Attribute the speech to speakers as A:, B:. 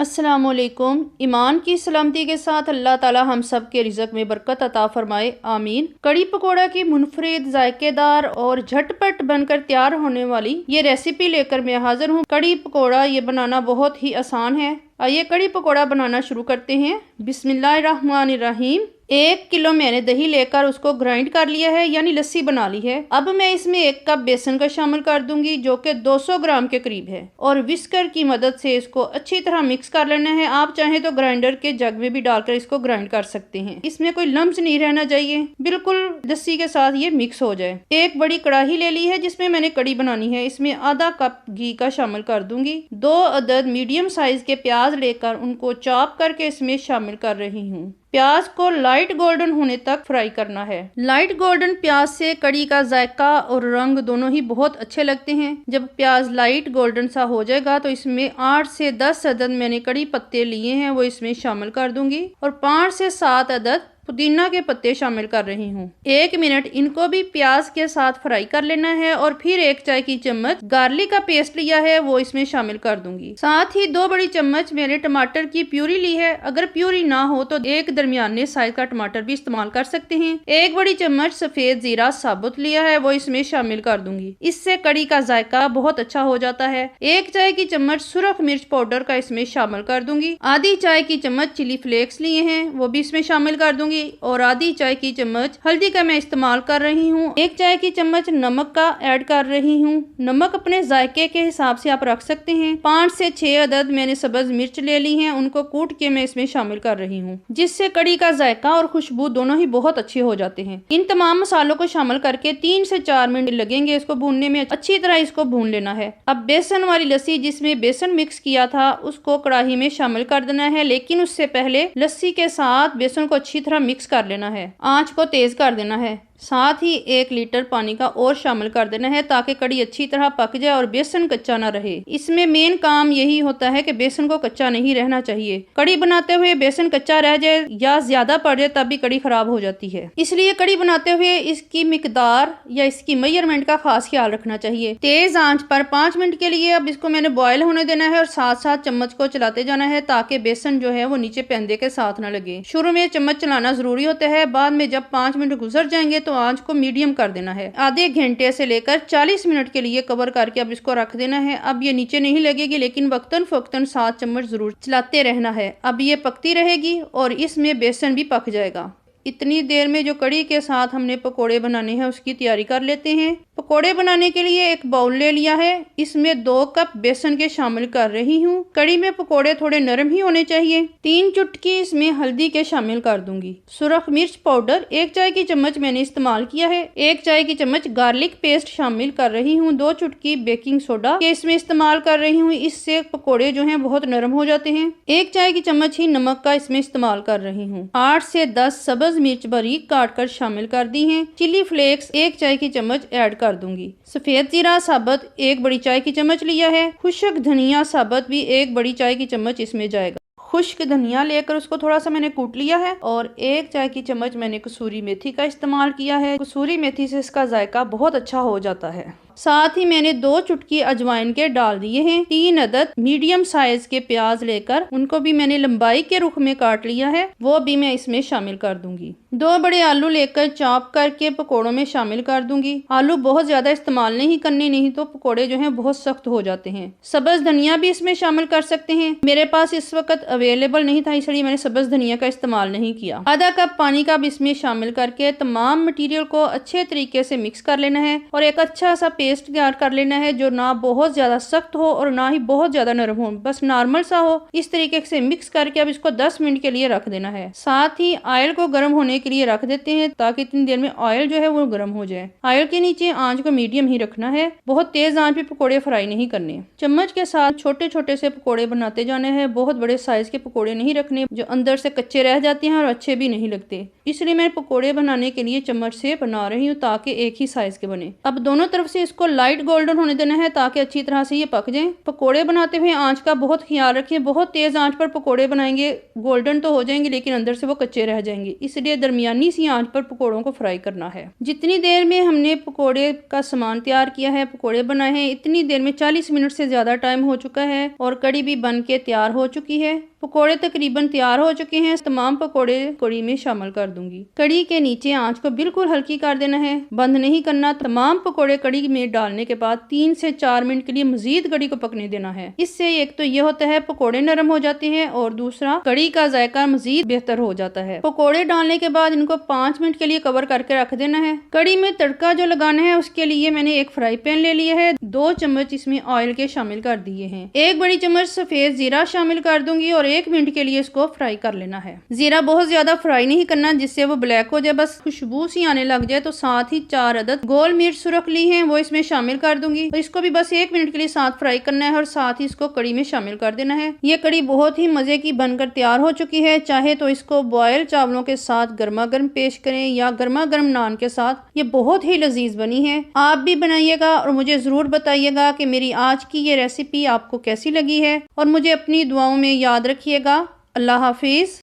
A: अस्सलामुअलैकुम। ईमान की सलामती के साथ अल्लाह ताला हम सब के रिज़्क़ में बरकत अता फरमाए, आमीन। कड़ी पकौड़ा की मुनफरिद, जायकेदार और झटपट बनकर तैयार होने वाली ये रेसिपी लेकर मैं हाजिर हूँ। कड़ी पकौड़ा ये बनाना बहुत ही आसान है। आइए कड़ी पकौड़ा बनाना शुरू करते हैं। बिस्मिल्लाहिर्रहमानिर्रहीम। 1 किलो मैंने दही लेकर उसको ग्राइंड कर लिया है, यानी लस्सी बना ली है। अब मैं इसमें 1 कप बेसन का शामिल कर दूंगी, जो कि 200 ग्राम के करीब है, और विस्कर की मदद से इसको अच्छी तरह मिक्स कर लेना है। आप चाहें तो ग्राइंडर के जग में भी डालकर इसको ग्राइंड कर सकते हैं। इसमें कोई लम्स नहीं रहना चाहिए, बिल्कुल लस्सी के साथ ये मिक्स हो जाए। एक बड़ी कढ़ाई ले ली है जिसमें मैंने कड़ी बनानी है। इसमें आधा कप घी का शामिल कर दूंगी। 2 अदद मीडियम साइज के प्याज लेकर उनको चॉप करके इसमें शामिल कर रही हूँ। प्याज को लाइट गोल्डन होने तक फ्राई करना है। लाइट गोल्डन प्याज से कड़ी का जायका और रंग दोनों ही बहुत अच्छे लगते हैं। जब प्याज लाइट गोल्डन सा हो जाएगा तो इसमें 8 से 10 अदद मैंने कड़ी पत्ते लिए हैं, वो इसमें शामिल कर दूंगी, और 5 से 7 अदद पुदीना के पत्ते शामिल कर रही हूँ। 1 मिनट इनको भी प्याज के साथ फ्राई कर लेना है, और फिर 1 चाय की चम्मच गार्लिक का पेस्ट लिया है वो इसमें शामिल कर दूंगी। साथ ही 2 बड़ी चम्मच मैंने टमाटर की प्यूरी ली है। अगर प्यूरी ना हो तो 1 दरमियाने साइज का टमाटर भी इस्तेमाल कर सकते हैं। 1 बड़ी चम्मच सफेद जीरा साबुत लिया है, वो इसमें शामिल कर दूंगी। इससे कड़ी का जायका बहुत अच्छा हो जाता है। 1 चाय की चम्मच सुरख मिर्च पाउडर का इसमें शामिल कर दूंगी। आधी चाय की चम्मच चिली फ्लेक्स लिए हैं, वो भी इसमें शामिल कर दूंगी, और आधी चाय की चम्मच हल्दी का मैं इस्तेमाल कर रही हूँ। 1 चाय की चम्मच नमक का ऐड कर रही हूँ। नमक अपने जायके के हिसाब से आप रख सकते हैं। 5 से 6 अदद मैंने सब्ज मिर्च ले ली हैं, उनको कूट के मैं इसमें शामिल कर रही हूँ, जिससे कड़ी का जायका और खुशबू दोनों ही बहुत अच्छे हो जाते हैं। इन तमाम मसालों को शामिल करके 3 से 4 मिनट लगेंगे इसको भूनने में। अच्छी तरह इसको भून लेना है। अब बेसन वाली लस्सी जिसमें बेसन मिक्स किया था उसको कढ़ाई में शामिल कर देना है, लेकिन उससे पहले लस्सी के साथ बेसन को अच्छी तरह मिक्स कर लेना है। आंच को तेज कर देना है। साथ ही 1 लीटर पानी का और शामिल कर देना है, ताकि कड़ी अच्छी तरह पक जाए और बेसन कच्चा ना रहे। इसमें मेन काम यही होता है कि बेसन को कच्चा नहीं रहना चाहिए। कड़ी बनाते हुए बेसन कच्चा रह जाए या ज्यादा पड़ जाए तब भी कड़ी खराब हो जाती है। इसलिए कड़ी बनाते हुए इसकी मिकदार या इसकी मेजरमेंट का खास ख्याल रखना चाहिए। तेज आंच पर 5 मिनट के लिए अब इसको मैंने बॉयल होने देना है, और साथ साथ चम्मच को चलाते जाना है, ताकि बेसन जो है वो नीचे पैंदे के साथ न लगे। शुरू में चम्मच चलाना जरूरी होता है, बाद में जब 5 मिनट गुजर जाएंगे तो आंच को मीडियम कर देना है। आधे घंटे से लेकर 40 मिनट के लिए कवर करके अब इसको रख देना है। अब ये नीचे नहीं लगेगी, लेकिन वक्तन फक्तन 7 चम्मच जरूर चलाते रहना है। अब ये पकती रहेगी और इसमें बेसन भी पक जाएगा। इतनी देर में जो कड़ी के साथ हमने पकोड़े बनाने हैं उसकी तैयारी कर लेते हैं। पकोड़े बनाने के लिए एक बाउल ले लिया है, इसमें 2 कप बेसन के शामिल कर रही हूँ। कड़ी में पकोड़े थोड़े नरम ही होने चाहिए। 3 चुटकी इसमें हल्दी के शामिल कर दूंगी। सुरख मिर्च पाउडर 1 चाय की चम्मच मैंने इस्तेमाल किया है। 1 चाय की चम्मच गार्लिक पेस्ट शामिल कर रही हूँ। 2 चुटकी बेकिंग सोडा के इसमें इस्तेमाल कर रही हूँ, इससे पकोड़े जो है बहुत नरम हो जाते हैं। 1 चाय की चम्मच ही नमक का इसमें इस्तेमाल कर रही हूँ। 8 से 10 सब्ज मिर्च बारीक काट कर शामिल कर दी हैं। चिली फ्लेक्स 1 चाय की चम्मच ऐड कर दूंगी। सफेद जीरा साबुत 1 बड़ी चाय की चम्मच लिया है। खुश्क धनिया साबुत भी 1 बड़ी चाय की चम्मच इसमें जाएगा। खुश्क धनिया लेकर उसको थोड़ा सा मैंने कूट लिया है, और 1 चाय की चम्मच मैंने कसूरी मेथी का इस्तेमाल किया है। कसूरी मेथी से इसका जायका बहुत अच्छा हो जाता है। साथ ही मैंने 2 चुटकी अजवाइन के डाल दिए हैं। 3 अदद मीडियम साइज के प्याज लेकर उनको भी मैंने लंबाई के रुख में काट लिया है, वो भी मैं इसमें शामिल कर दूंगी। 2 बड़े आलू लेकर चॉप करके पकोड़ों में शामिल कर दूंगी। आलू बहुत ज्यादा इस्तेमाल नहीं करने, नहीं तो पकोड़े जो हैं बहुत सख्त हो जाते हैं। सब्ज धनिया भी इसमें शामिल कर सकते हैं। मेरे पास इस वक्त अवेलेबल नहीं था, इसलिए मैंने सब्ज धनिया का इस्तेमाल नहीं किया। आधा कप पानी का भी इसमें शामिल करके तमाम मटीरियल को अच्छे तरीके से मिक्स कर लेना है, और एक अच्छा सा पेस्ट तैयार कर लेना है, जो ना बहुत ज्यादा सख्त हो और ना ही बहुत ज्यादा नरम हो, बस नॉर्मल सा हो। इस तरीके से मिक्स करके अब इसको 10 मिनट के लिए रख देना है। साथ ही ऑयल को गर्म होने के लिए रख देते हैं, ताकि इतनी देर में ऑयल जो है वो गर्म हो जाए। ऑयल के नीचे आंच को मीडियम ही रखना है, बहुत तेज आंच पे पकोड़े फ्राई नहीं करने। चम्मच के साथ छोटे छोटे से पकोड़े बनाते जाने हैं। बहुत बड़े साइज के पकोड़े नहीं रखने, जो अंदर से कच्चे रह जाते हैं और अच्छे भी नहीं लगते। इसलिए मैं पकोड़े बनाने के लिए चम्मच से बना रही हूँ ताकि एक ही साइज के बने। अब दोनों तरफ से इसको लाइट गोल्डन होने देना है ताकि अच्छी तरह से ये पक जाए। पकोड़े बनाते हुए आंच का बहुत ख्याल रखिए, बहुत तेज आंच पर पकोड़े बनाएंगे गोल्डन तो हो जाएंगे लेकिन अंदर से वो कच्चे रह जाएंगे, इसलिए दरमियानी सी आंच पर पकोड़ों को फ्राई करना है। जितनी देर में हमने पकोड़े का सामान तैयार किया है, पकोड़े बनाए हैं, इतनी देर में 40 मिनट से ज्यादा टाइम हो चुका है और कड़ी भी बन के तैयार हो चुकी है। पकोड़े तकरीबन तैयार हो चुके हैं। तमाम पकोड़े कड़ी में शामिल कर दूंगी। कड़ी के नीचे आंच को बिल्कुल हल्की कर देना है, बंद नहीं करना। तमाम पकोड़े कड़ी में डालने के बाद 3 से 4 मिनट के लिए मजीद कड़ी को पकने देना है। इससे एक तो ये होता है पकोड़े नरम हो जाते हैं और दूसरा कड़ी का जायका मजीद बेहतर हो जाता है। पकोड़े डालने के बाद इनको 5 मिनट के लिए कवर करके रख देना है। कड़ी में तड़का जो लगाना है उसके लिए मैंने एक फ्राई पैन ले लिया है, 2 चम्मच इसमें ऑयल के शामिल कर दिए हैं। 1 बड़ी चम्मच सफेद जीरा शामिल कर दूंगी और 1 मिनट के लिए इसको फ्राई कर लेना है। जीरा बहुत ज्यादा फ्राई नहीं करना जिससे वो ब्लैक हो जाए, बस खुशबू सी आने लग जाए। तो साथ ही 4 अदद गोल मिर्च सुरख ली है वो इसमें शामिल कर दूंगी। तो इसको भी बस 1 मिनट के लिए साथ फ्राई करना है और साथ ही इसको कड़ी में शामिल कर देना है। ये कड़ी बहुत ही मजे की बनकर तैयार हो चुकी है। चाहे तो इसको बॉयल चावलों के साथ गर्मा गर्म पेश करें या गर्मा गर्म नान के साथ, ये बहुत ही लजीज बनी है। आप भी बनाइएगा और मुझे जरूर बताइएगा कि मेरी आज की ये रेसिपी आपको कैसी लगी है और मुझे अपनी दुआओं में याद रखिएगा। अल्लाह हाफिज।